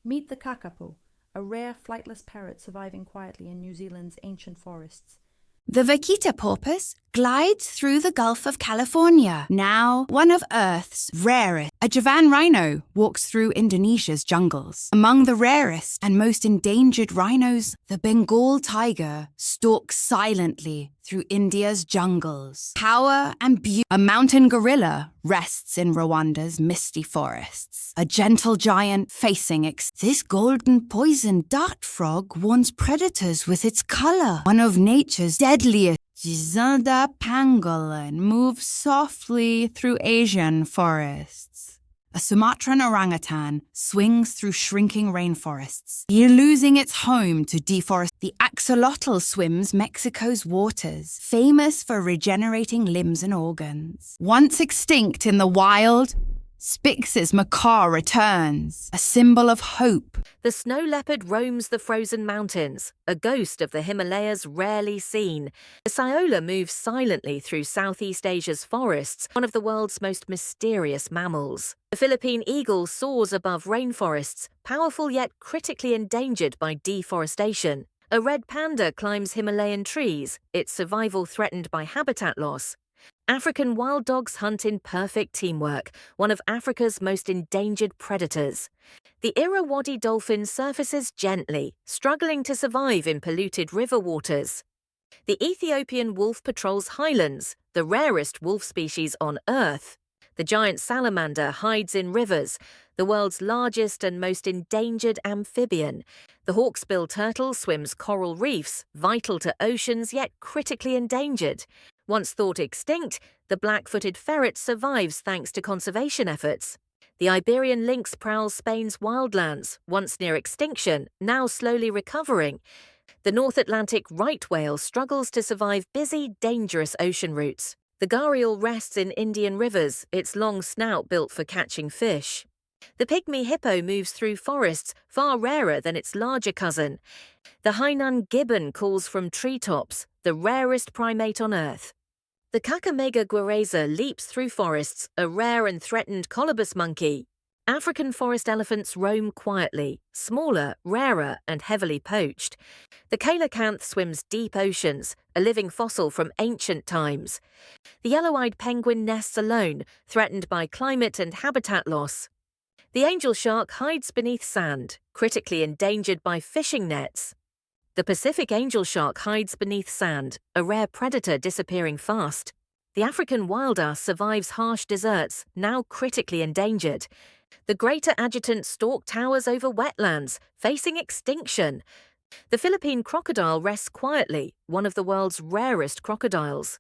Meet the kakapo, a rare flightless parrot surviving quietly in New Zealand's ancient forests. The vaquita porpoise glides through the Gulf of California, now one of Earth's rarest. A Javan rhino walks through Indonesia's jungles. Among the rarest and most endangered rhinos, the Bengal tiger stalks silently through India's jungles. Power and beauty. A mountain gorilla rests in Rwanda's misty forests. A gentle giant facing This golden poison dart frog warns predators with its color. One of nature's deadliest. Gisanda pangolin moves softly through Asian forests. A Sumatran orangutan swings through shrinking rainforests, losing its home to deforestation. The axolotl swims Mexico's waters, famous for regenerating limbs and organs. Once extinct in the wild, Spix's macaw returns, a symbol of hope. The snow leopard roams the frozen mountains, a ghost of the Himalayas rarely seen. The Saola moves silently through Southeast Asia's forests, one of the world's most mysterious mammals. The Philippine eagle soars above rainforests, powerful yet critically endangered by deforestation. A red panda climbs Himalayan trees, its survival threatened by habitat loss. African wild dogs hunt in perfect teamwork, one of Africa's most endangered predators. The Irrawaddy dolphin surfaces gently, struggling to survive in polluted river waters. The Ethiopian wolf patrols highlands, the rarest wolf species on Earth. The giant salamander hides in rivers, the world's largest and most endangered amphibian. The hawksbill turtle swims coral reefs, vital to oceans yet critically endangered. Once thought extinct, the black-footed ferret survives thanks to conservation efforts. The Iberian lynx prowls Spain's wildlands, once near extinction, now slowly recovering. The North Atlantic right whale struggles to survive busy, dangerous ocean routes. The gharial rests in Indian rivers, its long snout built for catching fish. The pygmy hippo moves through forests, far rarer than its larger cousin. The Hainan gibbon calls from treetops, the rarest primate on Earth. The Kakamega guareza leaps through forests, a rare and threatened colobus monkey. African forest elephants roam quietly, smaller, rarer, and heavily poached. The coelacanth swims deep oceans, a living fossil from ancient times. The yellow-eyed penguin nests alone, threatened by climate and habitat loss. The angel shark hides beneath sand, critically endangered by fishing nets. The Pacific angel shark hides beneath sand, a rare predator disappearing fast. The African wild ass survives harsh deserts, now critically endangered. The greater adjutant stork towers over wetlands, facing extinction. The Philippine crocodile rests quietly, one of the world's rarest crocodiles.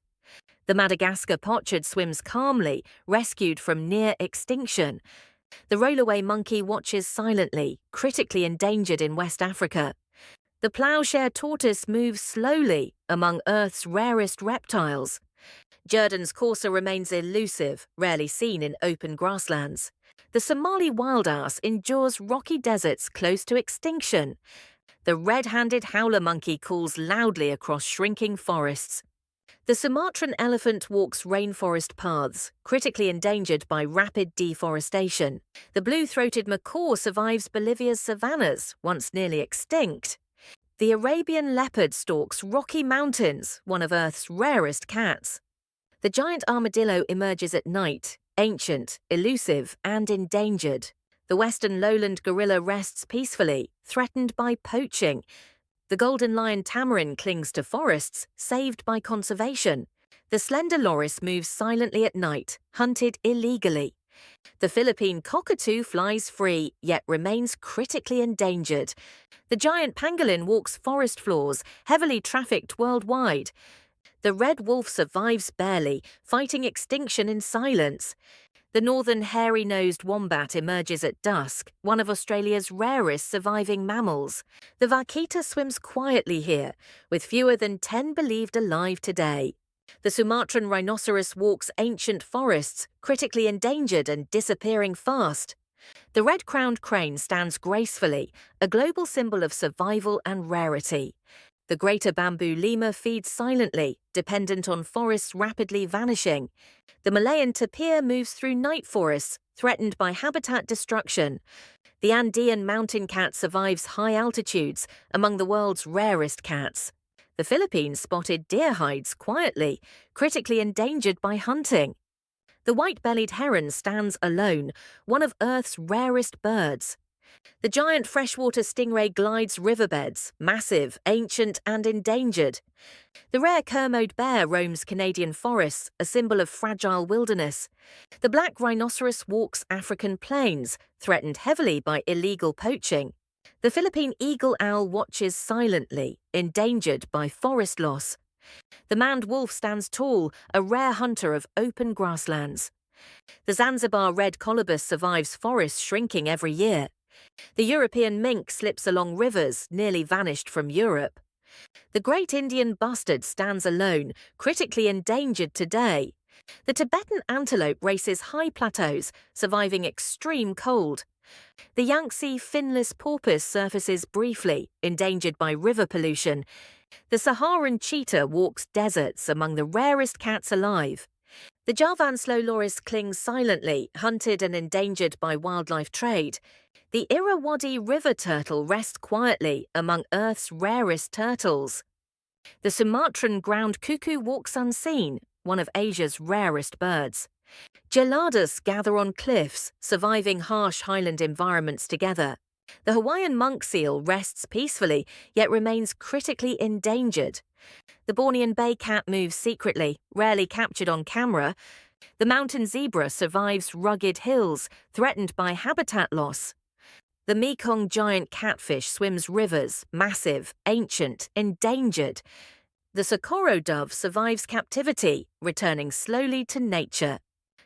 The Madagascar pochard swims calmly, rescued from near extinction. The rollaway monkey watches silently, critically endangered in West Africa. The ploughshare tortoise moves slowly among Earth's rarest reptiles. Jerdon's courser remains elusive, rarely seen in open grasslands. The Somali wild ass endures rocky deserts close to extinction. The red-handed howler monkey calls loudly across shrinking forests. The Sumatran elephant walks rainforest paths, critically endangered by rapid deforestation. The blue-throated macaw survives Bolivia's savannas, once nearly extinct. The Arabian leopard stalks rocky mountains, one of Earth's rarest cats. The giant armadillo emerges at night, ancient, elusive, and endangered. The western lowland gorilla rests peacefully, threatened by poaching. The golden lion tamarin clings to forests, saved by conservation. The slender loris moves silently at night, hunted illegally. The Philippine cockatoo flies free, yet remains critically endangered. The giant pangolin walks forest floors, heavily trafficked worldwide. The red wolf survives barely, fighting extinction in silence. The northern hairy-nosed wombat emerges at dusk, one of Australia's rarest surviving mammals. The vaquita swims quietly here, with fewer than 10 believed alive today. The Sumatran rhinoceros walks ancient forests, critically endangered and disappearing fast. The red-crowned crane stands gracefully, a global symbol of survival and rarity. The greater bamboo lemur feeds silently, dependent on forests rapidly vanishing. The Malayan tapir moves through night forests, threatened by habitat destruction. The Andean mountain cat survives high altitudes, among the world's rarest cats. The Philippines spotted deer hides quietly, critically endangered by hunting. The white-bellied heron stands alone, one of Earth's rarest birds. The giant freshwater stingray glides riverbeds, massive, ancient and endangered. The rare Kermode bear roams Canadian forests, a symbol of fragile wilderness. The black rhinoceros walks African plains, threatened heavily by illegal poaching. The Philippine eagle owl watches silently, endangered by forest loss. The maned wolf stands tall, a rare hunter of open grasslands. The Zanzibar red colobus survives forests shrinking every year. The European mink slips along rivers, nearly vanished from Europe. The great Indian bustard stands alone, critically endangered today. The Tibetan antelope races high plateaus, surviving extreme cold. The Yangtze finless porpoise surfaces briefly, endangered by river pollution. The Saharan cheetah walks deserts, among the rarest cats alive. The Javan slow loris clings silently, hunted and endangered by wildlife trade. The Irrawaddy river turtle rests quietly, among Earth's rarest turtles. The Sumatran ground cuckoo walks unseen, one of Asia's rarest birds. Geladas gather on cliffs, surviving harsh highland environments together. The Hawaiian monk seal rests peacefully, yet remains critically endangered. The Bornean bay cat moves secretly, rarely captured on camera. The mountain zebra survives rugged hills, threatened by habitat loss. The Mekong giant catfish swims rivers, massive, ancient, endangered. The Socorro dove survives captivity, returning slowly to nature.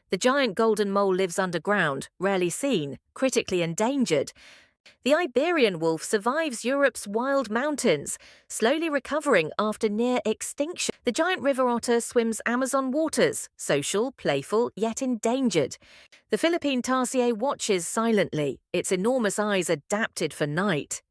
The giant golden mole lives underground, rarely seen, critically endangered. The Iberian wolf survives Europe's wild mountains, slowly recovering after near extinction. The giant river otter swims Amazon waters, social, playful, yet endangered. The Philippine tarsier watches silently, its enormous eyes adapted for night.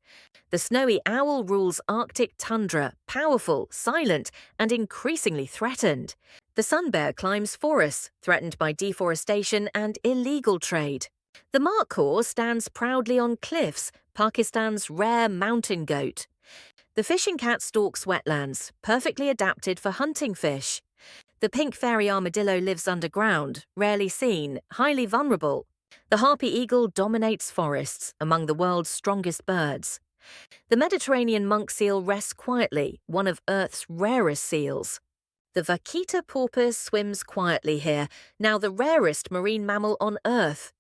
The snowy owl rules Arctic tundra, powerful, silent, and increasingly threatened. The sun bear climbs forests, threatened by deforestation and illegal trade. The markhor stands proudly on cliffs, Pakistan's rare mountain goat. The fishing cat stalks wetlands, perfectly adapted for hunting fish. The pink fairy armadillo lives underground, rarely seen, highly vulnerable. The harpy eagle dominates forests, among the world's strongest birds. The Mediterranean monk seal rests quietly, one of Earth's rarest seals. The vaquita porpoise swims quietly here, now the rarest marine mammal on Earth.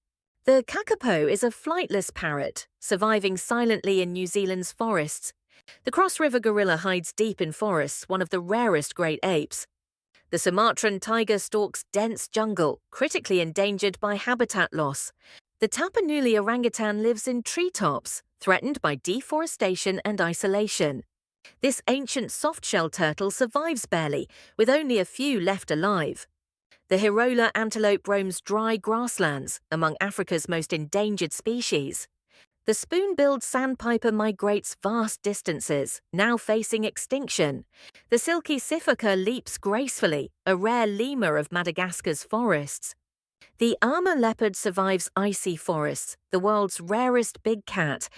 The kakapo is a flightless parrot, surviving silently in New Zealand's forests. The cross-river gorilla hides deep in forests, one of the rarest great apes. The Sumatran tiger stalks dense jungle, critically endangered by habitat loss. The Tapanuli orangutan lives in treetops, threatened by deforestation and isolation. This ancient soft-shell turtle survives barely, with only a few left alive. The Hirola antelope roams dry grasslands, among Africa's most endangered species. The spoon-billed sandpiper migrates vast distances, now facing extinction. The silky sifaka leaps gracefully, a rare lemur of Madagascar's forests. The Ama leopard survives icy forests, the world's rarest big cat.